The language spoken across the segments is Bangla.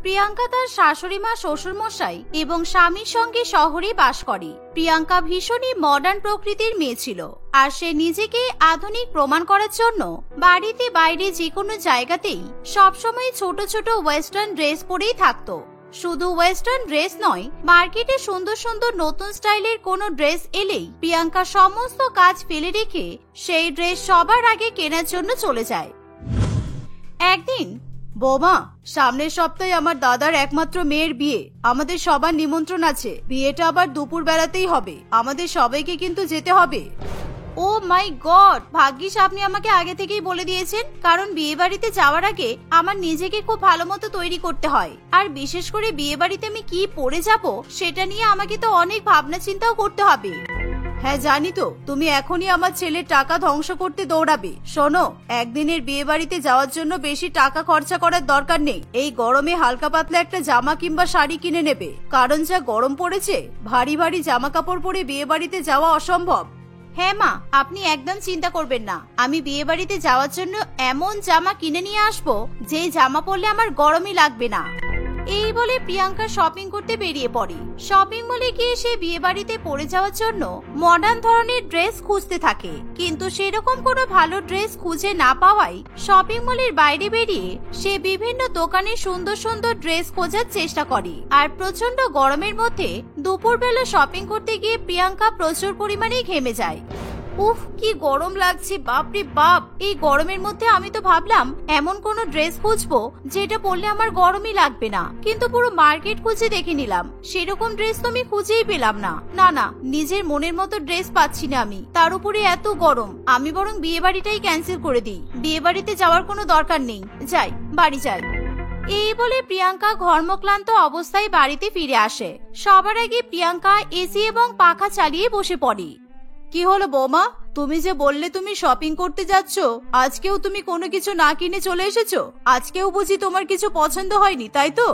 প্রিয়াঙ্কা তার শাশুড়ি মা, শ্বশুর মশাই এবং স্বামীর সঙ্গে শহরে বাস করে। প্রিয়াঙ্কা ভীষণই মডার্ন প্রকৃতির মেয়ে ছিল, আর সে নিজেকে আধুনিক প্রমাণ করার জন্য বাড়িতে বাইরে যে কোনো জায়গাতেই সবসময় ছোট ছোট ওয়েস্টার্ন ড্রেস পরেই থাকতো। শুধু ওয়েস্টার্ন ড্রেস নয়, মার্কেটে সুন্দর সুন্দর নতুন স্টাইলের কোনো ড্রেস এলেই প্রিয়াঙ্কা সমস্ত কাজ ফেলে রেখে সেই ড্রেস সবার আগে কেনার জন্য চলে যায়। একদিন, বৌমা, সামনের সপ্তাহে আমার দাদার একমাত্র মেয়ের বিয়ে। আমাদের সবার নিমন্ত্রণ আছে। বিয়েটা আবার দুপুর বেলাতেই হবে। আমাদের সবাইকে কিন্তু যেতে হবে। ও মাই গড, ভাগ্যিস আপনি আমাকে আগে থেকেই বলে দিয়েছেন, কারণ বিয়ে বাড়িতে যাওয়ার আগে আমার নিজেকে খুব ভালো মতো তৈরি করতে হয়। আর বিশেষ করে বিয়ে বাড়িতে আমি কি পরে যাব সেটা নিয়ে আমাকে তো অনেক ভাবনা চিন্তাও করতে হবে। হ্যাঁ জানি তো, তুমি এখনই আমার ছেলের টাকা ধ্বংস করতে দৌড়াবে। শোনো, একদিনের বিয়ে বাড়িতে যাওয়ার জন্য বেশি টাকা খরচা করার দরকার নেই। এই গরমে হালকা পাতলা একটা জামা কিংবা শাড়ি কিনে নেবে, কারণ যা গরম পড়েছে ভারী ভারী জামা কাপড় পরে বিয়ে বাড়িতে যাওয়া অসম্ভব। হ্যাঁ মা, আপনি একদম চিন্তা করবেন না। আমি বিয়ে বাড়িতে যাওয়ার জন্য এমন জামা কিনে নিয়ে আসবো যে জামা পরলে আমার গরমই লাগবে না। এই বলে প্রিয়াঙ্কা শপিং করতে বেরিয়ে পড়ে। শপিং মলে গিয়ে সে বিয়ে বাড়িতে পরে যাওয়ার জন্য মডার্ন ধরনের ড্রেস খুঁজতে থাকে, কিন্তু সেরকম কোনো ভালো ড্রেস খুঁজে না পাওয়ায় শপিং মলের বাইরে বেরিয়ে সে বিভিন্ন দোকানে সুন্দর সুন্দর ড্রেস খোঁজার চেষ্টা করে। আর প্রচন্ড গরমের মধ্যে দুপুরবেলা শপিং করতে গিয়ে প্রিয়াঙ্কা প্রচুর পরিমাণে ঘেমে যায়। উফ, কি গরম লাগছে, বাপরে বাপ। এই গরমের মধ্যে আমি তো ভাবলাম এমন কোন ড্রেস খুঁজবো যেটা পরলে আমার গরমই লাগবে না, কিন্তু পুরো মার্কেট খুঁজে দেখে নিলাম, সেরকম ড্রেস তো আমি খুঁজেই পেলাম না। না না, নিজের মনের মতো ড্রেস পাচ্ছি না আমি, তার উপরে এত গরম। আমি বরং বিয়ে বাড়িটাই ক্যান্সেল করে দিই। বিয়ে বাড়িতে যাওয়ার কোনো দরকার নেই, যাই, বাড়ি যাই। এই বলে প্রিয়াঙ্কা ঘর্মক্লান্ত অবস্থায় বাড়িতে ফিরে আসে। সবার আগে প্রিয়াঙ্কা এসি এবং পাখা চালিয়ে বসে পড়ে। কি হলো বৌমা, তুমি যে বললে তুমি শপিং করতে যাচ্ছ, আজকেও তুমি কোনো কিছু না কিনে চলে এসেছো? আজকেও বুঝি তোমার কিছু পছন্দ হয়নি, তাই তো?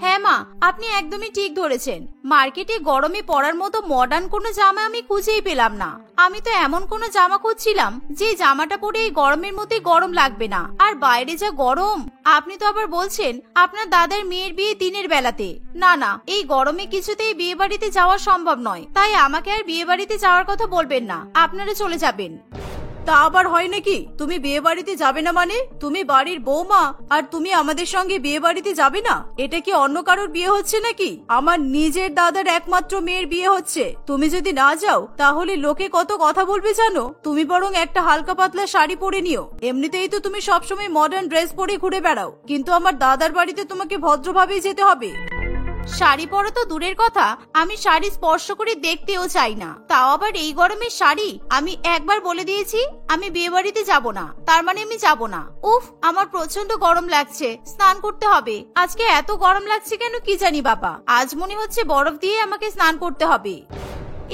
হ্যাঁ মা, আপনি একদমই ঠিক ধরেছেন। মার্কেটে গরমে পরার মতো মডার্ন কোনো জামা আমি খুঁজেই পেলাম না। আমি তো এমন কোনো জামা খুঁজছিলাম যে জামাটা পরে এই গরমের মধ্যে গরম লাগবে না। আর বাইরে যা গরম, আপনি তো আবার বলছেন আপনার দাদার মেয়ের বিয়ে দিনের বেলাতে। না না, এই গরমে কিছুতেই বিয়ে বাড়িতে যাওয়া সম্ভব নয়। তাই আমাকে আর বিয়ে বাড়িতে যাওয়ার কথা বলবেন না, আপনারা চলে যাবেন। তা আবার হয় নাকি? তুমি বিয়ে বাড়িতে যাবে না মানে? তুমি বাড়ির বৌমা, আর তুমি আমাদের সঙ্গে বিয়ে বাড়িতে যাবে না? এটা কি অন্য কারোর বিয়ে হচ্ছে নাকি? আমার নিজের দাদার একমাত্র মেয়ের বিয়ে হচ্ছে। তুমি যদি না যাও তাহলে লোকে কত কথা বলবে জানো? তুমি বরং একটা হালকা পাতলা শাড়ি পরে নিও। এমনিতেই তো তুমি সবসময় মডার্ন ড্রেস পরে ঘুরে বেড়াও, কিন্তু আমার দাদার বাড়িতে তোমাকে ভদ্রভাবেই যেতে হবে। শাড়ি পরা তো দূরের কথা, আমি শাড়ি স্পর্শ করে দেখতেও চাই না। তাও আবার এই গরমের শাড়ি? আমি একবার বলে দিয়েছি আমি বিয়ে বাড়িতে যাব না, তার মানে আমি যাব না। উফ, আমার প্রচন্ড গরম লাগছে, স্নান করতে হবে। আজকে এত গরম লাগছে কেন কি জানি বাবা, আজ মনে হচ্ছে বরফ দিয়ে আমাকে স্নান করতে হবে।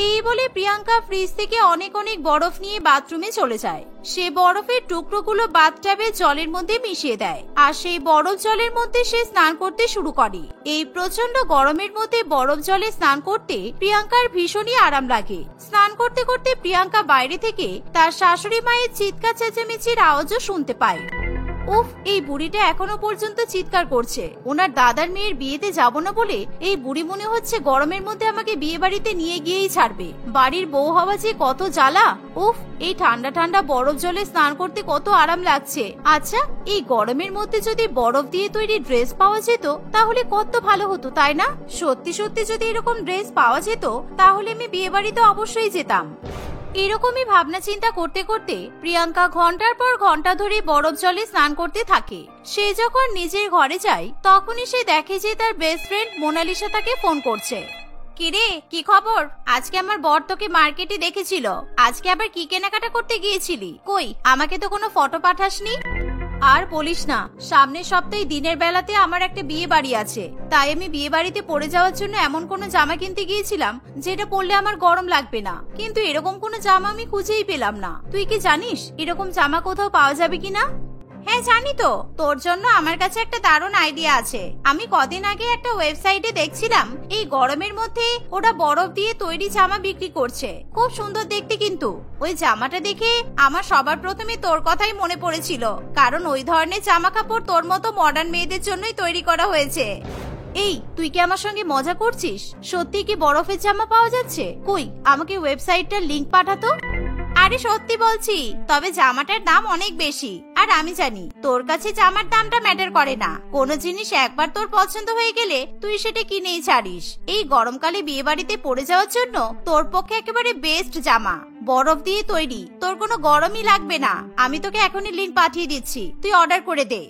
এই বলে প্রিয়াঙ্কা ফ্রিজ থেকে অনেক অনেক বরফ নিয়ে বাথরুমে চলে যায়। সে বরফের টুকরোগুলো বাথটাবে জলের মধ্যে মিশিয়ে দেয়, আর সেই বরফ জলের মধ্যে সে স্নান করতে শুরু করে। এই প্রচন্ড গরমের মধ্যে বরফ জলে স্নান করতে প্রিয়াঙ্কার ভীষণই আরাম লাগে। স্নান করতে করতে প্রিয়াঙ্কা বাইরে থেকে তার শাশুড়ি মায়ের চিৎকার চেঁচামেচির আওয়াজও শুনতে পায়। উফ, এই বুড়িটা এখনো পর্যন্ত চিৎকার করছে। ওনার দাদার মেয়ের বিয়েতে যাব না বলে এই বুড়ি মনে হচ্ছে গরমের মধ্যে আমাকে বিয়ে বাড়িতে নিয়ে গিয়েই ছাড়বে। বাড়ির বউ হওয়া যে কত জ্বালা। উফ, এই ঠান্ডা ঠান্ডা বরফ জলে স্নান করতে কত আরাম লাগছে। আচ্ছা, এই গরমের মধ্যে যদি বরফ দিয়ে তৈরি ড্রেস পাওয়া যেত তাহলে কত ভালো হতো, তাই না? সত্যি সত্যি যদি এরকম ড্রেস পাওয়া যেত তাহলে আমি বিয়ে বাড়িতে অবশ্যই যেতাম। এরকমই ভাবনা চিন্তা করতে করতে প্রিয়াঙ্কা ঘন্টার পর ঘন্টা ধরে বরফ জলে স্নান করতে থাকে। সে যখন নিজের ঘরে যায় তখনই সে দেখে যে তার বেস্ট ফ্রেন্ড মোনালিসা তাকে ফোন করছে। কিরে, কি খবর? আজকে আমার বর তোকে মার্কেটে দেখেছিল। আজকে আবার কি কেনাকাটা করতে গিয়েছিলি? কই, আমাকে তো কোনো ফটো পাঠাসনি। আর বলিস না, সামনের সপ্তাহে দিনের বেলাতে আমার একটা বিয়ে বাড়ি আছে, তাই আমি বিয়ে বাড়িতে পরে যাওয়ার জন্য এমন কোনো জামা কিনতে গিয়েছিলাম যেটা পরলে আমার গরম লাগবে না, কিন্তু এরকম কোনো জামা আমি খুঁজেই পেলাম না। তুই কি জানিস এরকম জামা কোথাও পাওয়া যাবে কিনা? হ্যাঁ জানি তো, তোর জন্য আমার কাছে একটা দারুণ আইডিয়া আছে। আমি কদিন আগে একটা ওয়েবসাইটে দেখছিলাম এই গরমের মধ্যে ওরা বরফ দিয়ে তৈরি জামা বিক্রি করছে, খুব সুন্দর দেখতে। কিন্তু ওই জামাটা দেখে আমার সবার প্রথমে তোর কথাই মনে পড়েছিল, কারণ ওই ধরনের জামা কাপড় তোর মতো মডার্ন মেয়েদের জন্যই তৈরি করা হয়েছে। এই তুই কি আমার সঙ্গে মজা করছিস? সত্যি কি বরফের জামা পাওয়া যাচ্ছে? কই আমাকে ওয়েবসাইটটার লিংক পাঠাতো। আরে সত্যি বলছি, তবে জামাটার দাম অনেক বেশি। আর আমি জানি তোর কাছে জামার দামটা ম্যাটার করে না, কোনো জিনিস একবার তোর পছন্দ হয়ে গেলে তুই সেটা কিনেই ছাড়িস। এই গরমকালে বিয়ে বাড়িতে পরে যাওয়ার জন্য তোর পক্ষে একেবারে বেস্ট জামা, বরফ দিয়ে তৈরি, তোর কোনো গরমই লাগবে না। আমি তোকে এখনই লিংক পাঠিয়ে দিচ্ছি, তুই অর্ডার করে দে।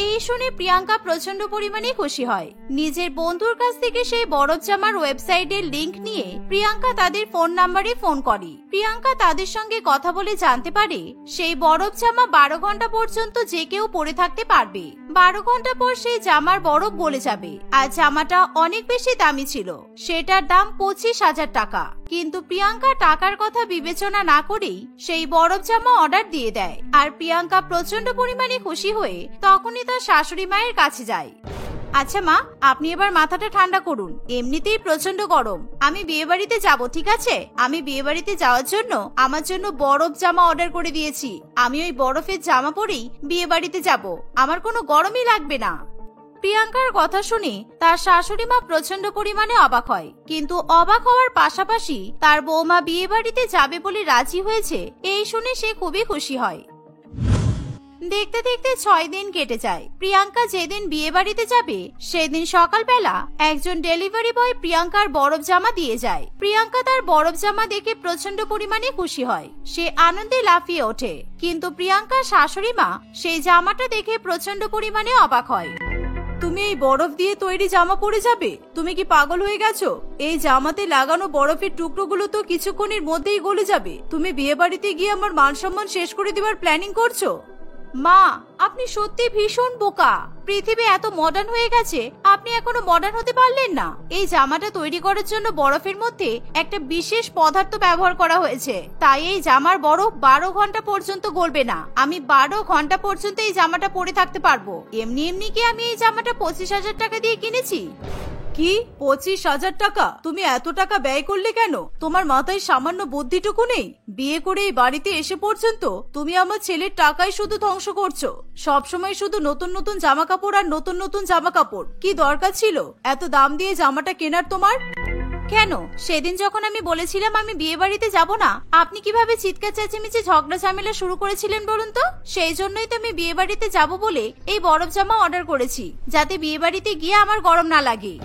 এই শুনে প্রিয়াঙ্কা প্রচন্ড পরিমাণে খুশি হয়। নিজের বন্ধুর কাছ থেকে সেই বরফ জামার ওয়েবসাইটের লিংক নিয়ে প্রিয়াঙ্কা তাদের ফোন নাম্বারে ফোন করে। প্রিয়াঙ্কা তাদের সঙ্গে কথা বলে জানতে পারে সেই বরফ জামা 12 ঘন্টা পর্যন্ত যে কেউ পরে থাকতে পারবে। 12 ঘন্টা পর সেই জামার বরফ গলে যাবে। আর জামাটা অনেক বেশি দামি ছিল, সেটার দাম 25,000 টাকা। কিন্তু প্রিয়াঙ্কা টাকার কথা বিবেচনা না করেই সেই বরফ জামা অর্ডার দিয়ে দেয়। আর প্রিয়াঙ্কা প্রচন্ড পরিমাণে খুশি হয়ে তখনই তার শাশুড়ি মায়ের কাছে যায়। আচ্ছা মা, আপনি এবার মাথাটা ঠান্ডা করুন, এমনিতেই প্রচন্ড গরম। আমি বিয়ে বাড়িতে যাব, ঠিক আছে? আমি বিয়ে বাড়িতে যাওয়ার জন্য আমার জন্য বরফ জামা অর্ডার করে দিয়েছি। আমি ওই বরফের জামা পরেই বিয়ে বাড়িতে যাব, আমার কোনো গরমই লাগবে না। প্রিয়াঙ্কার কথা শুনে তার শাশুড়ি মা প্রচন্ড পরিমাণে অবাক হয়, কিন্তু অবাক হওয়ার পাশাপাশি তার বৌমা বিয়ে বাড়িতে যাবে বলে রাজি হয়েছে এই শুনে সে খুবই খুশি হয়। দেখতে দেখতে 6 দিন কেটে যায়। প্রিয়াঙ্কা যেদিন বিয়ে বাড়িতে যাবে সেদিন সকালবেলা একজন ডেলিভারি বয় প্রিয়াঙ্কার বরফ জামা দিয়ে যায়। প্রিয়াঙ্কা তার বরফ জামা দেখে প্রচন্ড পরিমাণে খুশি হয়, সে আনন্দে লাফিয়ে ওঠে। কিন্তু প্রিয়াঙ্কার শাশুড়ি মা সেই জামাটা দেখে প্রচন্ড পরিমাণে অবাক হয়। তুমি এই বরফ দিয়ে তৈরি জামা পরে যাবে? তুমি কি পাগল হয়ে গেছো? এই জামাতে লাগানো বরফের টুকরোগুলো তো কিছুক্ষণের মধ্যেই গলে যাবে। তুমি বিয়ে বাড়িতে গিয়ে আমার মান সম্মান শেষ করে দেওয়ার প্ল্যানিং করছো? মা, আপনি সত্যি ভীষণ বোকা। পৃথিবী এত মডার্ন হয়ে গেছে, আপনি এখনো মডার্ন হতে পারলেন না। এই জামাটা তৈরি করার জন্য বরফের মধ্যে একটা বিশেষ পদার্থ ব্যবহার করা হয়েছে, তাই এই জামার বরফ 12 ঘন্টা পর্যন্ত গলবে না। আমি 12 ঘন্টা পর্যন্ত এই জামাটা পরে থাকতে পারবো। এমনি এমনি কি আমি এই জামাটা 25,000 টাকা দিয়ে কিনেছি? কি 25,000 টাকা? তুমি এত টাকা ব্যয় করলে কেন? তোমার মাথায় সামান্য বুদ্ধিটুকু নেই? বিয়ে করে এই বাড়িতে এসে পর্যন্ত তুমি আমার ছেলের টাকাই শুধু ধ্বংস করছো। সবসময় শুধু নতুন নতুন জামা কাপড় আর নতুন নতুন জামা কাপড়। কি দরকার ছিল এত দাম দিয়ে জামাটা কেনার তোমার? কেন সেদিন যখন আমি বলেছিলাম আমি বিয়ে বাড়িতে যাব না, আপনি কিভাবে চিৎকার চেঁচামেচি ঝগড়া ঝামেলা শুরু করেছিলেন বলুন তো? সেই জন্যই তো আমি বিয়ে বাড়িতে যাব বলে এই বরফ জামা অর্ডার করেছি, যাতে বিয়ে বাড়িতে গিয়ে আমার গরম না লাগে।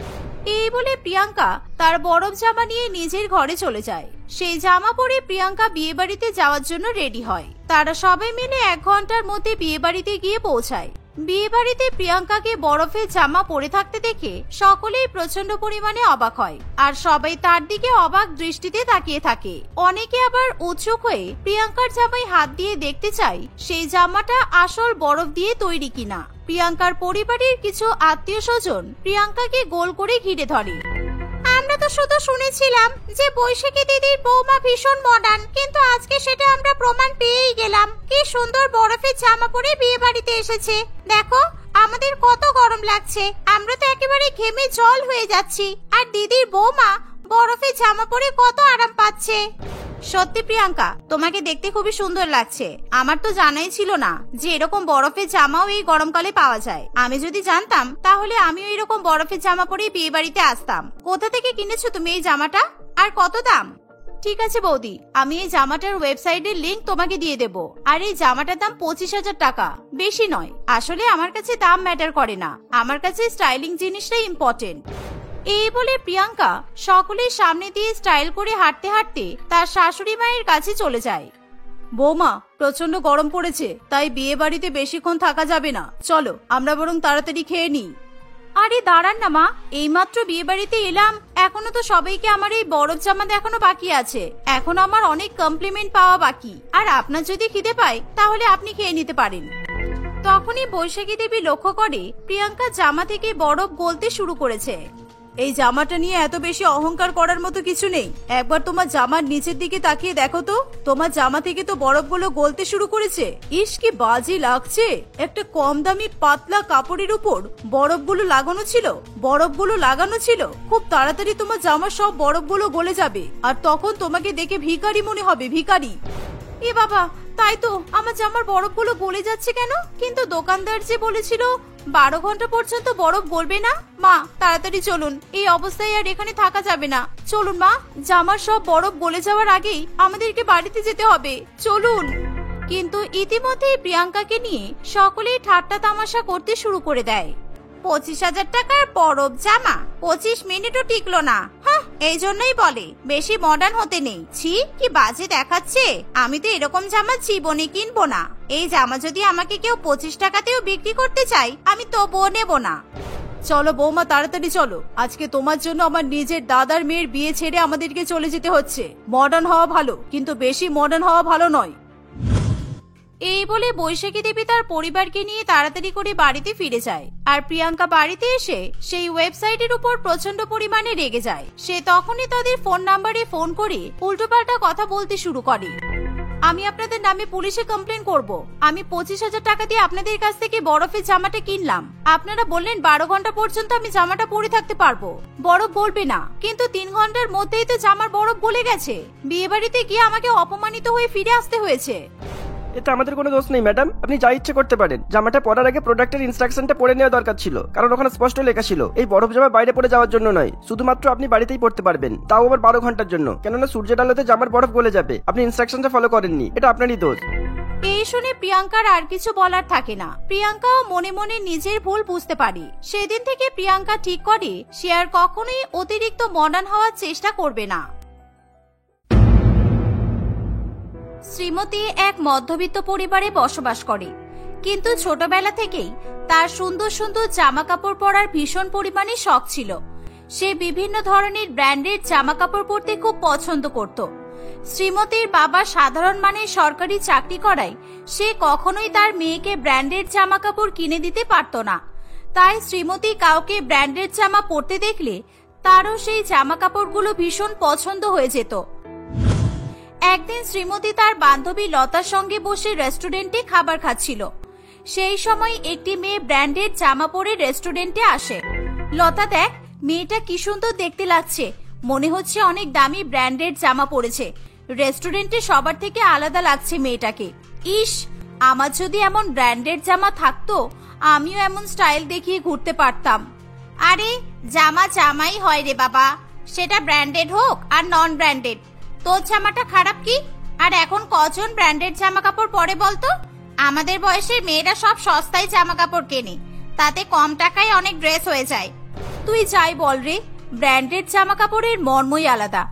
এই বলে প্রিয়াঙ্কা তার বরফ জামা নিয়ে নিজের ঘরে চলে যায়। সেই জামা পরে প্রিয়াঙ্কা বিয়ে বাড়িতে যাওয়ার জন্য রেডি হয়। তারা সবাই মিলে 1 ঘন্টার মধ্যে বিয়ে বাড়িতে গিয়ে পৌঁছায়। বিয়ে বাড়িতে প্রিয়াঙ্কাকে বরফের জামা পরে থাকতে দেখে সকলেই প্রচন্ড পরিমাণে অবাক হয়, আর সবাই তার দিকে অবাক দৃষ্টিতে তাকিয়ে থাকে। অনেকে আবার উৎসুক হয়ে প্রিয়াঙ্কার জামায় হাত দিয়ে দেখতে চায় সেই জামাটা আসল বরফ দিয়ে তৈরি কিনা। প্রিয়াঙ্কার পরিবারের কিছু আত্মীয় স্বজন প্রিয়াঙ্কাকে গোল করে ঘিরে ধরে। আমরা তো শুধু শুনেছিলাম যে বৈশাখী দিদির বৌমা ভীষণ মডার্ন, কিন্তু আজকে সেটা আমরা প্রমাণ পেয়েই গেলাম। কি সুন্দর বরফের জামা পরে বিয়ে বাড়িতে এসেছে। দেখো আমাদের কত গরম লাগছে, আমরা তো একেবারে ঘেমে জল হয়ে যাচ্ছি, আর দিদির বৌমা বরফের জামা পরে কত আরাম পাচ্ছে। সত্যি প্রিয়াঙ্কা, তোমাকে দেখতে খুবই সুন্দর লাগছে। আমার তো জানাই ছিল না যে এরকম বরফের জামাও এই গরমকালে পাওয়া যায়। আমি যদি জানতাম তাহলে আমিও এরকম বরফের জামা পরে বিয়ে বাড়িতে আসতাম। কোথা থেকে কিনেছো তুমি এই জামাটা, আর কত দাম? ঠিক আছে বৌদি, আমি এই জামাটার ওয়েবসাইটের লিংক তোমাকে দিয়ে দেব। আর এই জামাটার দাম 25,000 টাকা, বেশি নয়। আসলে আমার কাছে দাম ম্যাটার করে না, আমার কাছে স্টাইলিং জিনিসটাই ইম্পর্টেন্ট। এই বলে প্রিয়াঙ্কা সকলের সামনে দিয়ে স্টাইল করে হাঁটতে হাঁটতে তার শাশুড়ি মায়ের কাছে চলে যায়। বৌমা, প্রচন্ড গরম পড়েছে, তাই বিয়ে বাড়িতে বেশিক্ষণ থাকা যাবে না। চলো আমরা বরং তাড়াতাড়ি খেয়ে নিই। আরে দাঁড়ান না মা, এইমাত্র বিয়ে বাড়িতে এলাম, এখনো তো সবাইকে আমার এই বরফ জামা দেখানো বাকি আছে। এখন আমার অনেক কমপ্লিমেন্ট পাওয়া বাকি। আর আপনার যদি খিদে পায় তাহলে আপনি খেয়ে নিতে পারেন। তখনই বৈশাখী দেবী লক্ষ্য করে প্রিয়াঙ্কা জামা থেকে বরফ গলতে শুরু করেছে। এই জামাটা নিয়ে এত বেশি অহংকার করার মতো কিছু নেই। একবার তোমার জামার নিচের দিকে তাকিয়ে দেখো তো, তোমার জামা থেকে তো বরফগুলো গলতে শুরু করেছে। ইস কি বাজে লাগছে। একটা কম দামি পাতলা কাপড়ের উপর বরফগুলো লাগানো ছিল। খুব তাড়াতাড়ি তোমার জামার সব বরফগুলো গলে যাবে, আর তখন তোমাকে দেখে ভিখারি মনে হবে, ভিখারি। এ বাবা, তাই তো, আমার জামার বরফগুলো গলে যাচ্ছে কেন? কিন্তু দোকানদার যে বলেছিল 12 ঘন্টা পর্যন্ত বরফ গলবে না। মা, তাড়াতাড়ি চলুন, এই অবস্থায় আর এখানে থাকা যাবে না। চলুন মা, জামার সব বরফ গলে যাওয়ার আগেই আমাদেরকে বাড়িতে যেতে হবে, চলুন। কিন্তু ইতিমধ্যেই প্রিয়াঙ্কাকে নিয়ে সকলেই ঠাট্টা তামাশা করতে শুরু করে দেয়। 25,000 টাকার বরফ জামা 25 মিনিটও টিকলো না। হ্যাঁ, এই জন্যই বলে বেশি মডার্ন হতে নেই। ছি, কি বাজে দেখাচ্ছে। আমি তো এরকম জামা জীবনে কিনবো না। এই জামা যদি আমাকে কেউ 25 টাকাতেও বিক্রি করতে চাই, আমি তবুও নেব না। চলো বৌমা, তাড়াতাড়ি চলো। আজকে তোমার জন্য আমার নিজের দাদার মেয়ের বিয়ে ছেড়ে আমাদেরকে চলে যেতে হচ্ছে। মডার্ন হওয়া ভালো, কিন্তু বেশি মডার্ন হওয়া ভালো নয়। এই বলে বৈশাখী দেবী তার পরিবারকে নিয়ে তাড়াতাড়ি করে বাড়িতে ফিরে যায়। আর প্রিয়াঙ্কা বাড়িতে এসে সেই ওয়েবসাইটের উপর প্রচন্ড পরিমাণে রেগে যায়। সে তখনই তাদের ফোন নাম্বারে ফোন করে উল্টোপাল্টা কথা বলতে শুরু করে। আমি আপনাদের নামে পুলিশে কমপ্লেন করব। আমি 25,000 টাকা দিয়ে আপনাদের কাছ থেকে বরফের জামাটা কিনলাম। আপনারা বললেন 12 ঘন্টা পর্যন্ত আমি জামাটা পরে থাকতে পারবো, বরফ গলবে না। কিন্তু 3 ঘন্টার মধ্যেই তো জামার বরফ গলে গেছে। বিয়ে বাড়িতে গিয়ে আমাকে অপমানিত হয়ে ফিরে আসতে হয়েছে। এতে আমাদের কোনো দোষ নেই ম্যাডাম, আপনি যা ইচ্ছে করতে পারেন। জামাটা পরার আগে প্রোডাক্টের ইনস্ট্রাকশনটা পড়ে নেওয়া দরকার ছিল, কারণ ওখানে স্পষ্ট লেখা ছিল এই বরফ জামা বাইরে পড়ে যাওয়ার জন্য নয়, শুধুমাত্র আপনি বাড়িতেই পড়তে পারবেন, তাও আবার 12 ঘন্টার জন্য। কেননা সূর্যের আলোতে জামার বরফ গলে যাবে। আপনি ইনস্ট্রাকশনটা ফলো করেননি, এটা আপনারই দোষ। এই শুনে প্রিয়াঙ্কার আর কিছু বলার থাকে না। প্রিয়াঙ্কাও মনে মনে নিজের ভুল বুঝতে পারে। সেদিন থেকে প্রিয়াঙ্কা ঠিক করে সে আর কখনোই অতিরিক্ত মডার্ন হওয়ার চেষ্টা করবে না। শ্রীমতী এক মধ্যবিত্ত পরিবারে বসবাস করে, কিন্তু ছোটবেলা থেকেই তার সুন্দর সুন্দর জামা কাপড় পরার ভীষণ পরিমাণে শখ ছিল। সে বিভিন্ন ধরনের ব্র্যান্ডের জামা কাপড় পরতে খুব পছন্দ করত। শ্রীমতীর বাবা সাধারণ মানের সরকারি চাকরি করায় সে কখনোই তার মেয়েকে ব্র্যান্ডের জামা কাপড় কিনে দিতে পারত না। তাই শ্রীমতী কাউকে ব্র্যান্ডের জামা পরতে দেখলে তারও সেই জামা কাপড়গুলো ভীষণ পছন্দ হয়ে যেত। একদিন শ্রীমতী তার বান্ধবী লতার সঙ্গে বসে রেস্টুরেন্টে খাবার খাচ্ছিল। সেই সময় একটি মেয়ে ব্র্যান্ডের জামা পরে রেস্টুরেন্টে আসে। লতা, দেখ মেয়েটা কি সুন্দর দেখতে লাগছে, মনে হচ্ছে অনেক দামি ব্র্যান্ডের জামা পরেছে। রেস্টুরেন্টে সবার থেকে আলাদা লাগছে মেয়েটাকে। ইস, আমার যদি এমন ব্র্যান্ডের জামা থাকতো, আমিও এমন স্টাইল দেখিয়ে ঘুরতে পারতাম। আরে জামা জামাই হয় রে বাবা, সেটা ব্র্যান্ডেড হোক আর নন ব্র্যান্ডেড। তোর জামাটা খারাপ কি? আর এখন কজন ব্র্যান্ডেড জামা কাপড় পরে বলতো? আমাদের বয়সের মেয়েরা সব সস্তায় জামা কাপড় কেনে, তাতে কম টাকায় অনেক ড্রেস হয়ে যায়। তুই যাই বল রে, ব্র্যান্ডেড জামা কাপড়ের মর্মই আলাদা।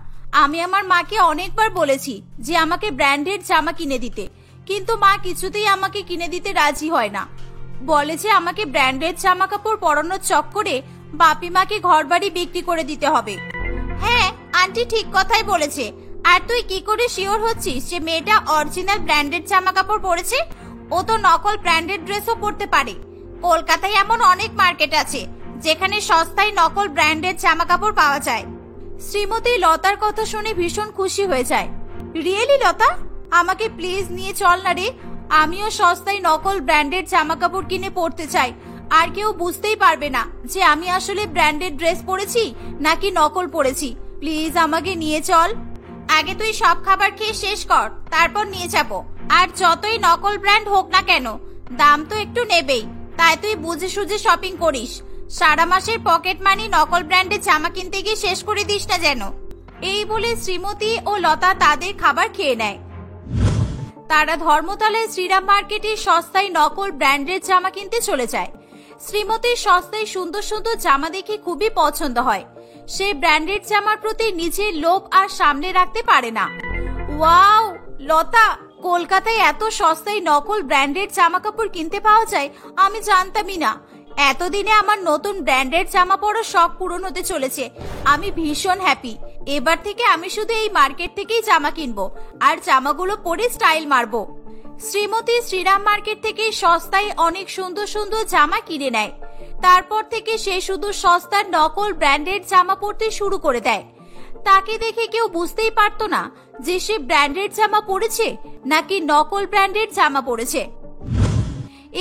আমি আমার মাকে অনেকবার বলেছি যে আমাকে ব্র্যান্ডেড জামা কিনে দিতে, কিন্তু মা কিছুতেই আমাকে কিনে দিতে রাজি হয় না। বলে যে আমাকে ব্র্যান্ডেড জামা কাপড় পরানোর চক্করে বাপি মাকে ঘরবাড়ি বিক্রি করে দিতে হবে। হ্যাঁ, আন্টি ঠিক কথাই বলেছে। আর তুই কি করে শিওর হচ্ছিস যে মেয়েটা অরিজিনাল ব্র্যান্ডেড জামা কাপড় পরেছে? ও তো নকল ব্র্যান্ডেড ড্রেসও পরতে পারে। কলকাতায় এমন অনেক মার্কেট আছে যেখানে সস্তায় নকল ব্র্যান্ডেড জামা কাপড় পাওয়া যায়। শ্রীমতী লতার কথা শুনে ভীষণ খুশি হয়ে যায়। রিয়েলি লতা, আমাকে প্লিজ নিয়ে চল না রে, আমিও সস্তায় নকল ব্র্যান্ডেড জামা কাপড় কিনে পরতে চাই। আর কেউ বুঝতেই পারবে না যে আমি আসলে ব্র্যান্ডেড ড্রেস পরেছি নাকি নকল পরেছি। প্লিজ আমাকে নিয়ে চল। আগে তুই সব খাবার খেয়ে শেষ কর, তারপর নিয়ে যাব। আর যতই নকল ব্র্যান্ড হোক না কেন, দাম তো একটু নেবেই, তাই তুই বুঝে সুঝে শপিং করিস। সারা মাসের পকেট মানি নকল ব্র্যান্ডের জামা কিনতে গিয়ে শেষ করে দিস না যেন। এই বলে শ্রীমতী ও লতা তাদের খাবার খেয়ে নেয়। তারা ধর্মতলায় শ্রীরাম মার্কেটে সস্তায় নকল ব্র্যান্ডের জামা কিনতে চলে যায়। শ্রীমতীর সস্তায় সুন্দর সুন্দর জামা দেখে খুবই পছন্দ হয়। সে ব্র্যান্ডেড জামার প্রতি নিজের লোভ আর সামনে রাখতে পারে না। ওয়াও লতা, কলকাতায় এত সস্তায় নকল ব্র্যান্ডেড জামা কাপড় কিনতে পাওয়া যায় আমি জানতামই না। এতদিনে আমার নতুন ব্র্যান্ডেড জামা পরার শখ পূরণ হতে চলেছে। আমি ভীষণ হ্যাপি। এবার থেকে আমি শুধু এই মার্কেট থেকেই জামা কিনবো আর জামাগুলো পরে স্টাইল মারবো। শ্রীমতী শ্রীরাম মার্কেট থেকে সস্তায় অনেক সুন্দর সুন্দর জামা কিনে নেয়। তারপর থেকে সে শুধু সস্তার নকল ব্র্যান্ডেড জামা পরতে শুরু করে দেয়। তাকে দেখে কেউ বুঝতেই পারতো না যে সে ব্র্যান্ডেড জামা পরেছে নাকি নকল ব্র্যান্ডেড জামা পরেছে।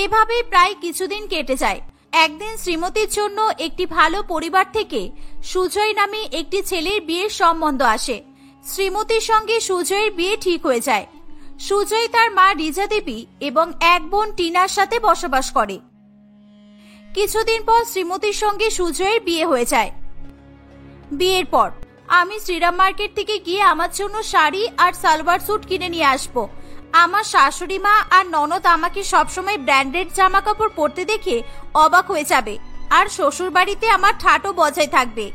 এভাবে প্রায় কিছুদিন কেটে যায়। একদিন শ্রীমতীর জন্য একটি ভালো পরিবার থেকে সুজয় নামে একটি ছেলের বিয়ের সম্বন্ধ আসে। শ্রীমতীর সঙ্গে সুজয়ের বিয়ে ঠিক হয়ে যায়। সুজয় তার মা রিজা দেবী এবং এক বোন টিনার সাথে বসবাস করে। কিছুদিন পর শ্রীমতীর সঙ্গে সুজয়ের বিয়ে হয়ে যায়। বিয়ের পর আমি শ্রীরাম মার্কেট থেকে গিয়ে আমার জন্য শাড়ি আর সালোয়ার স্যুট কিনে নিয়ে আসবো। আমার শাশুড়ি মা আর ননদ আমাকে সবসময় ব্র্যান্ডেড জামা কাপড় পরতে দেখে অবাক হয়ে যাবে, আর শ্বশুর বাড়িতে আমার ঠাটও বজায় থাকবে।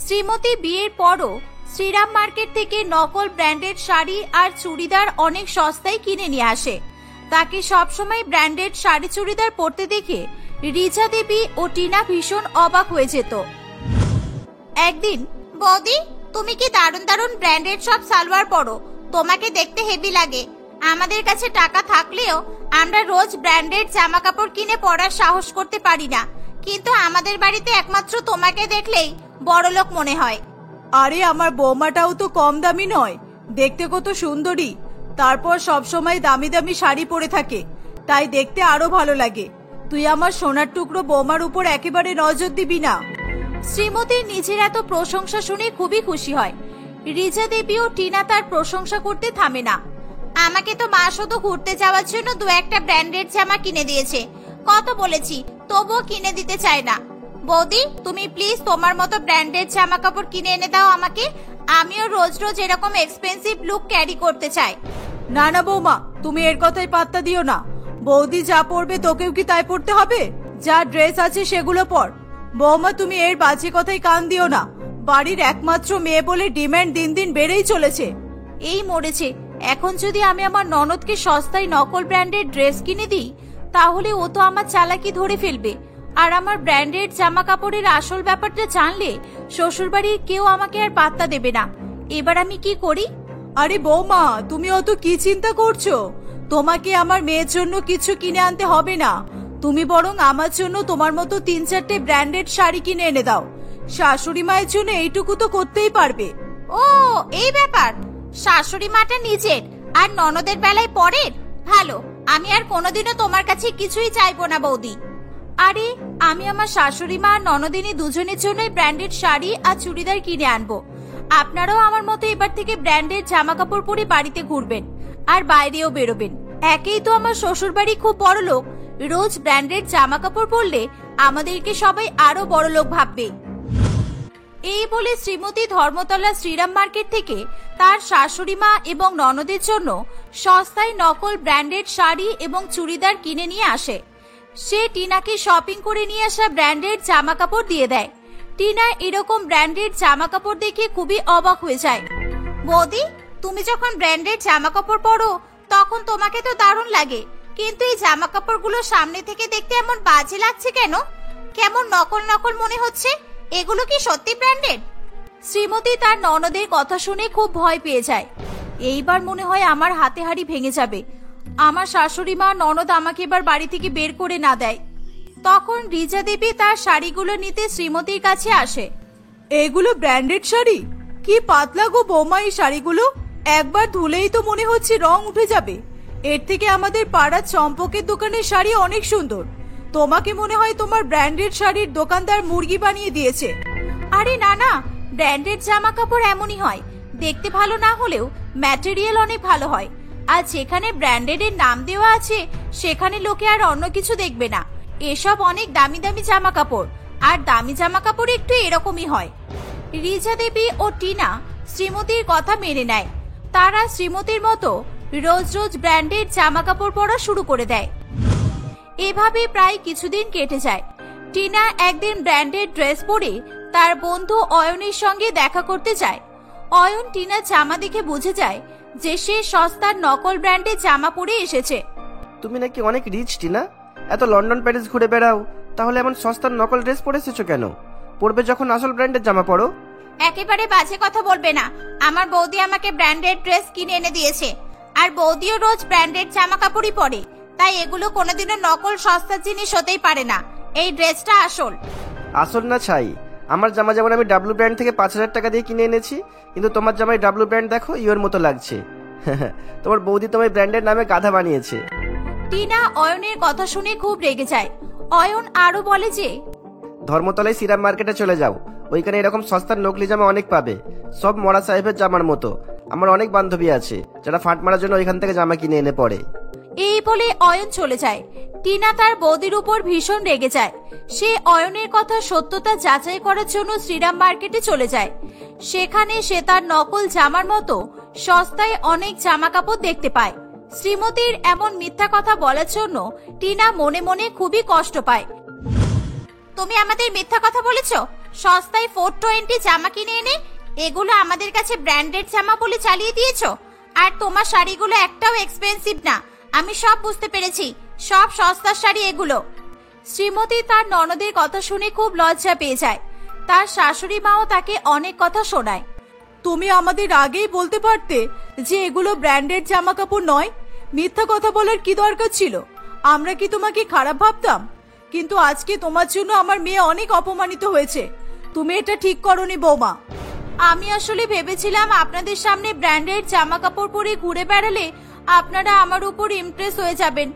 শ্রীমতী বিয়ের পরও শ্রীরাম মার্কেট থেকে নকল ব্র্যান্ডেড শাড়ি আর চুড়িদার অনেক সস্তায় কিনে নিয়ে আসে। তাকে সবসময় ব্র্যান্ডেড শাড়ি চুড়িদার পরতে দেখে রিজা দেবী ও টিনা ভীষণ অবাক হয়ে যেত। একদিন, বৌদি তুমি কি দারুণ দারুণ ব্র্যান্ডেড সব সালোয়ার পরো, তোমাকে দেখতে হেভি লাগে। আমাদের কাছে টাকা থাকলেও আমরা রোজ ব্র্যান্ডেড জামা কাপড় কিনে পরার সাহস করতে পারি না, কিন্তু আমাদের বাড়িতে একমাত্র তোমাকে দেখলেই বড়লোক মনে হয়। আরে আমার বৌমাটাও তো কম দামি নয়, দেখতে কত সুন্দরী, তারপর সব সময় দামি দামি শাড়ি পরে থাকে, তাই দেখতে আরো ভালো লাগে। তুই আমার সোনার টুকরো বৌমার উপর একেবারে নজর দিবি না। শ্রীমতীর নিজের এত প্রশংসা শুনে খুবই খুশি হয়। রিজা দেবী ও টিনা তার প্রশংসা করতে থামে না। আমাকে তো মা শুধু ঘুরতে যাওয়ার জন্য দু একটা ব্র্যান্ডেড জামা কিনে দিয়েছে, কত বলেছি তবুও কিনে দিতে চায় না। বৌদি তুমি প্লিজ তোমার মতো ব্র্যান্ডেড জামা কাপড় কিনে এনে দাও আমাকে, আমিও রোজ রোজ এরকম এক্সপেন্সিভ লুক ক্যারি করতে চাই। না না বৌমা, তুমি এর কথাই পাত্তা দিও না। বৌদি যা পরবে তোকেও কি তাই পরতে হবে? যা ড্রেস আছে সেগুলো পর। বৌমা তুমি এর বাজে কথাই কান দিও না। বাড়ির একমাত্র মেয়ে বলে ডিমান্ড দিন দিন বেড়েই চলেছে। এই মরেছে, এখন যদি আমি আমার ননদকে সস্তায় নকল ব্র্যান্ডেড ড্রেস কিনে দিই তাহলে ও তো আমার চালাকি ধরে ফেলবে, আর আমার ব্র্যান্ডেড জামা কাপড়ের আসল ব্যাপারটা জানলে শ্বশুরবাড়ির কেউ আমাকে আর পাত্তা দেবে না। এবার আমি কি করি? আরে বৌমা তুমি অত কি চিন্তা করছো? তোমাকে আমার মেয়ের জন্য কিছু কিনে আনতে হবে না। তুমি বরং আমার জন্য তোমার মতো 3-4টে ব্র্যান্ডেড শাড়ি কিনে এনে দাও। শাশুড়ি মায়ের জন্য এইটুকু তো করতেই পারবে। ও এই ব্যাপার, শাশুড়ি মাটা নিজের আর ননদের বেলায় পরের। ভালো, আমি আর কোনোদিনও তোমার কাছে কিছুই চাইবো না বৌদি। আরে আমি আমার শাশুড়ি মা আর ননদিনী দুজনের জন্যই ব্র্যান্ডেড শাড়ি আর চুড়িদার কিনে আনবো। আপনারাও আমার মতো এবার থেকে ব্র্যান্ডেড জামা কাপড় পরে বাড়িতে ঘুরবেন আর বাইরেও বেরোবেন। একেই তো আমার শ্বশুর বাড়ি খুব বড় লোক, রোজ ব্র্যান্ডেড জামা কাপড় পরলে আমাদেরকে সবাই আরো বড় লোক ভাববে। এই বলে শ্রীমতী ধর্মতলা শ্রীরাম মার্কেট থেকে তার শাশুড়ি মা এবং ননদের জন্য সস্তায় নকল ব্র্যান্ডেড শাড়ি এবং চুড়িদার কিনে নিয়ে আসে। সে টিনাকে শপিং করে নিয়ে আসা ব্র্যান্ডেড জামা কাপড় দিয়ে দেয়। টিনা এরকম ব্র্যান্ডেড জামা কাপড় দেখে খুবই অবাক হয়ে যায়। বৌদি তুমি যখন ব্র্যান্ডেড জামা কাপড় পরো তখন তোমাকে তো দারুণ লাগে, কিন্তু এই জামা কাপড়গুলো সামনে থেকে দেখতে এমন বাজে লাগছে কেন? কেমন নকল নকল মনে হচ্ছে। এগুলো কি সত্যি ব্র্যান্ডেড? শ্রীমতী তার ননদের কথা শুনে খুব ভয় পেয়ে যায়। এইবার মনে হয় আমার হাতে হাড়ি ভেঙে যাবে। আমার শাশুড়ি মা ননদ আমাকে এবার বাড়ি থেকে বের করে না দেয়। তখন রিজা দেবী তার শাড়িগুলো নিতে শ্রীমতীর কাছে আসে। এগুলো ব্র্যান্ডেড শাড়ি? কি পাতলা গো বৌমা এই শাড়িগুলো, একবার ধুলেই তো মনে হচ্ছে রং উঠে যাবে। এর থেকে আমাদের পাড়ার চম্পকের দোকানের শাড়ি অনেক সুন্দর। তোমাকে মনে হয় তোমার ব্র্যান্ডেড শাড়ির দোকানদার মুরগি বানিয়ে দিয়েছে। আরে না না, ব্র্যান্ডেড জামা কাপড় এমনই হয়, দেখতে ভালো না হলেও ম্যাটেরিয়াল অনেক ভালো হয়। আর যেখানে ব্র্যান্ডেড এর নাম দেওয়া আছে সেখানে লোকে আর অন্য কিছু দেখবে না। এসব অনেক দামি দামি জামা কাপড়, আর দামি জামা কাপড় একটু এরকমই হয়। রিজা দেবী ও টিনা শ্রীমতীর কথা মেনে নেয়। তারা শ্রীমতীর মতো রোজ রোজ ব্র্যান্ডেড জামা কাপড় পরা শুরু করে দেয়। এভাবে প্রায় কিছুদিন কেটে যায়। টিনা একদিন ব্র্যান্ডেড ড্রেস পরে তার বন্ধু অয়নের সঙ্গে দেখা করতে যায়। অয়ন টিনার জামা দেখে বুঝে যায় যে সে সস্তার নকল ব্র্যান্ডের জামা পরে এসেছে। তুমি নাকি অনেক রিচ টিনা, এত লন্ডন প্যারিস ঘুরে বেড়াও, তাহলে এমন সস্তার নকল ড্রেস পরে এসেছো কেন? পরবে যখন আসল ব্র্যান্ডের জামা পরো। একেবারে বাজে কথা বলবে না, আমার বৌদি আমাকে ব্র্যান্ডেড ড্রেস কিনে এনে দিয়েছে। আর বৌদিও রোজ ব্র্যান্ডেড জামা কাপড়ই পরে, তাই এগুলো কোনোদিনও নকল সস্তার জিনিস হতেই পারে না। এই ড্রেসটা আসল। আসল না ছাই, আমার জামা যেমন আমি ডাব্লু ব্র্যান্ড থেকে 5,000 টাকা দিয়ে কিনে এনেছি, কিন্তু তোমার জামাই ডাব্লু ব্র্যান্ড দেখো ইওর মতো লাগছে। তোমার বৌদি তোমার ব্র্যান্ডের নামে গাধা বানিয়েছে। টিনা অয়নের কথা শুনে খুব রেগে যায়। অয়ন আরো বলে যে ধর্মতলায় সিরাম মার্কেটে চলে যাও, ওইখানে এরকম সস্তার নকলি জামা অনেক পাবে, সব মরা সাহেবের জামার মতো। আমার অনেক বান্ধবী আছে যারা ফাঁট মারার জন্য ওইখান থেকে জামা কিনে এনে পরে। এই বলে অয়ন চলে যায়। টিনা তার বৌদির উপর ভীষণ রেগে যায়। সে অয়নের কথা সত্যতা যাচাই করার জন্য শ্রীরাম মার্কেটে চলে যায়। সেখানে সে তার নকল জামার মতো সস্তায় অনেক জামা কাপড় দেখতে পায়। শ্রীমতীর এমন মিথ্যা কথা বলার জন্য টিনা মনে মনে খুবই কষ্ট পায়। তুমি আমাদের মিথ্যা কথা বলেছ। সস্তায় 420 জামা কিনে এনে এগুলো আমাদের কাছে ব্র্যান্ডেড জামা বলে চালিয়ে দিয়েছো। আর তোমার শাড়িগুলো একটাও এক্সপেন্সিভ না, আমি সব বুঝতে পেরেছি। সব সস্তার শাড়ি এগুলো। শ্রীমতী তার ননদের কথা শুনে খুব লজ্জা পেয়ে যায়। তার শাশুড়ি মাও তাকে অনেক কথা শোনায়। তুমি আমাদের আগেই বলতে পারতে যে এগুলো ব্র্যান্ডেড জামা কাপড় নয়। মিথ্যা কথা বলার কি দরকার ছিল? আমরা কি তোমাকে খারাপ ভাবতাম? কিন্তু আজকে তোমার জন্য আমার মেয়ে অনেক অপমানিত হয়েছে। তুমি এটা ঠিক করোনি বৌমা। আমি আসলে ভেবেছিলাম আপনাদের সামনে ব্র্যান্ডেড জামা কাপড় পরে ঘুরে বেড়ালে আপনারা আমার উপর ইমপ্রেস হয়ে যাবেন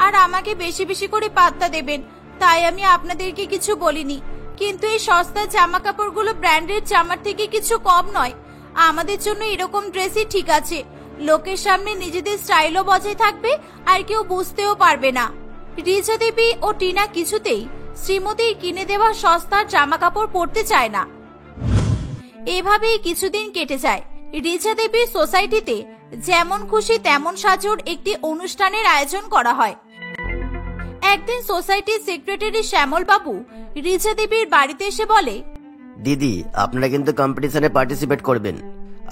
আর আমাকে বেশি বেশি করে পাত্তা দেবেন, তাই আমি আপনাদেরকে কিছু বলিনি। কিন্তু এই সস্তা জামা কাপড়গুলো ব্র্যান্ডেড জামার থেকে কিছু কম নয়। আমাদের জন্য এরকম ড্রেসই ঠিক আছে। লোকের সামনে নিজেদের স্টাইলও বজায় থাকবে আর কেউ বুঝতেও পারবে না। রিজা দেবী ও টিনা কিছুতেই শ্রীমতীর কিনে দেওয়া সস্তার জামা কাপড় পরতে চায় না। এভাবেই কিছুদিন কেটে যায়। রিজা দেবীর সোসাইটিতে যেমন খুশি তেমন সাজোর একটি অনুষ্ঠানের আয়োজন করা হয়। একদিন সোসাইটির সেক্রেটারি শ্যামল বাবু রিজা দেবীর বাড়িতে এসে বলে, দিদি, আপনারা কিন্তু কম্পিটিশনে পার্টিসিপেট করবেন।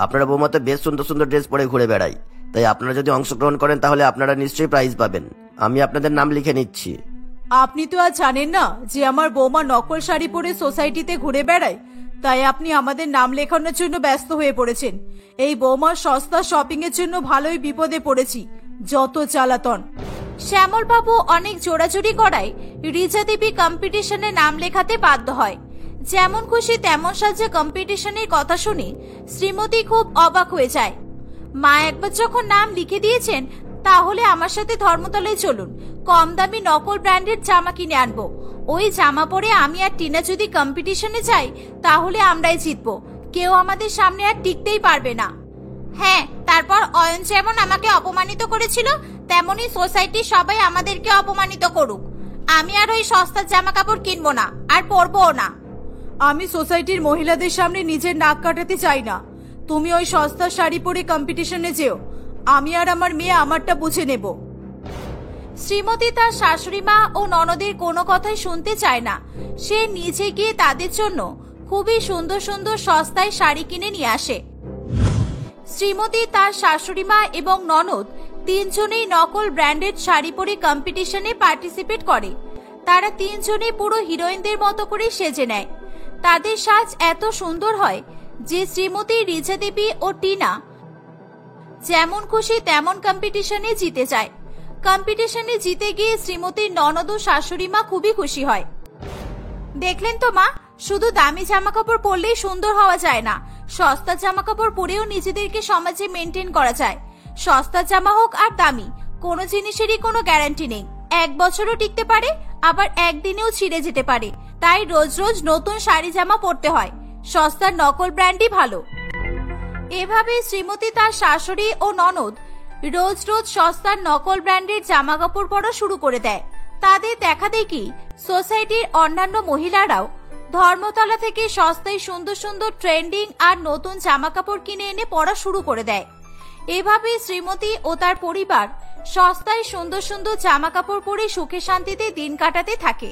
আপনারা বৌমা তো বেশ সুন্দর সুন্দর ড্রেস পরে ঘুরে বেড়ায়, তাই আপনারা যদি অংশগ্রহণ করেন তাহলে আপনারা নিশ্চয়ই প্রাইজ পাবেন। আমি আপনাদের নাম লিখে নিচ্ছি। আপনি তো আর জানেন না যে আমার বৌমা নকল শাড়ি পরে সোসাইটিতে ঘুরে বেড়ায়, তাই আপনি আমাদের নাম লেখানোর জন্য ব্যস্ত হয়ে পড়েছেন। এই বৌমার সস্তা শপিং এর জন্য ভালোই বিপদে পড়েছি। যত জ্বালাতন। শ্যামল বাবু অনেক জোরাজুরি করায় রিজা দেবী কম্পিটিশনে নাম লেখাতে বাধ্য হয়। যেমন খুশি তেমন সাজে কম্পিটিশনের কথা শুনে শ্রীমতী খুব অবাক হয়ে যায়। মা একবার যখন নাম লিখে দিয়েছেন, তাহলে আমার সাথে ধর্মতলায় চলুন, কম দামি নকল ব্র্যান্ডের জামা কিনে আনবো। ওই জামা পরে আমি আর টিনা যদি কম্পিটিশনে যাই তাহলে আমরাই জিতবো, কেউ আমাদের সামনে আর টিকতেই পারবে না। হ্যাঁ, তারপর অয়ন যেমন আমাকে অপমানিত করেছিল, তেমনি সোসাইটির সবাই আমাদেরকে অপমানিত করুক। আমি আর ওই সস্তার জামা কাপড় কিনবো না আর পরবও না। আমি সোসাইটির মহিলাদের সামনে নিজের নাক কাটাতে চাই না। তুমি ওই সস্তা শাড়ি পরে কম্পিটিশনে যেও, আমি আর আমার মেয়ে আমারটা বুঝে নেব। শ্রীমতী তার শাশুড়ি মা ও ননদের কোনো কথাই শুনতে চায় না। সে নিজে গিয়ে তাদের জন্য খুবই সুন্দর সুন্দর সস্তায় শাড়ি কিনে নিয়ে আসে। শ্রীমতী, তার শাশুড়ি মা এবং ননদ তিনজনেই নকল ব্র্যান্ডেড শাড়ি পরে কম্পিটিশনে পার্টিসিপেট করে। তারা তিনজনেই পুরো হিরোইনদের মতো করে সেজে নেয়। তাদের সাজ এত সুন্দর হয় যে শ্রীমতী, রিজা দেবী ও টিনা যেমন খুশি তেমন কম্পিটিশনে জিতে যায়। কম্পিটিশনে জিতে গিয়ে শ্রীমতীর ননদ ও শাশুড়ি মা খুবই খুশি হয়। দেখলেন তো মা, শুধু দামি জামা কাপড় পরলেই সুন্দর হওয়া যায় না, সস্তা জামা কাপড় পরেও নিজেদেরকে সমাজে মেনটেন করা যায়। সস্তা জামা হোক আর দামি, কোনো জিনিসেরই কোনো গ্যারান্টি নেই। 1 বছরও টিকতে পারে, আবার একদিনেও ছিঁড়ে যেতে পারে। তাই রোজ রোজ নতুন শাড়ি জামা পরতে হয়। সস্তার নকল ব্র্যান্ডই ভালো। এভাবে শ্রীমতী তার শাশুড়ি ও ননদ রোজ রোজ সস্তার নকল ব্র্যান্ডের জামা কাপড় পরা শুরু করে দেয়। তাদের দেখা দেখি সোসাইটির অন্যান্য মহিলারাও ধর্মতলা থেকে সস্তায় সুন্দর সুন্দর ট্রেন্ডিং আর নতুন জামা কাপড় কিনে এনে পরা শুরু করে দেয়। এভাবে শ্রীমতী ও তার পরিবার সস্তায় সুন্দর সুন্দর জামা কাপড় পরে সুখে শান্তিতে দিন কাটাতে থাকে।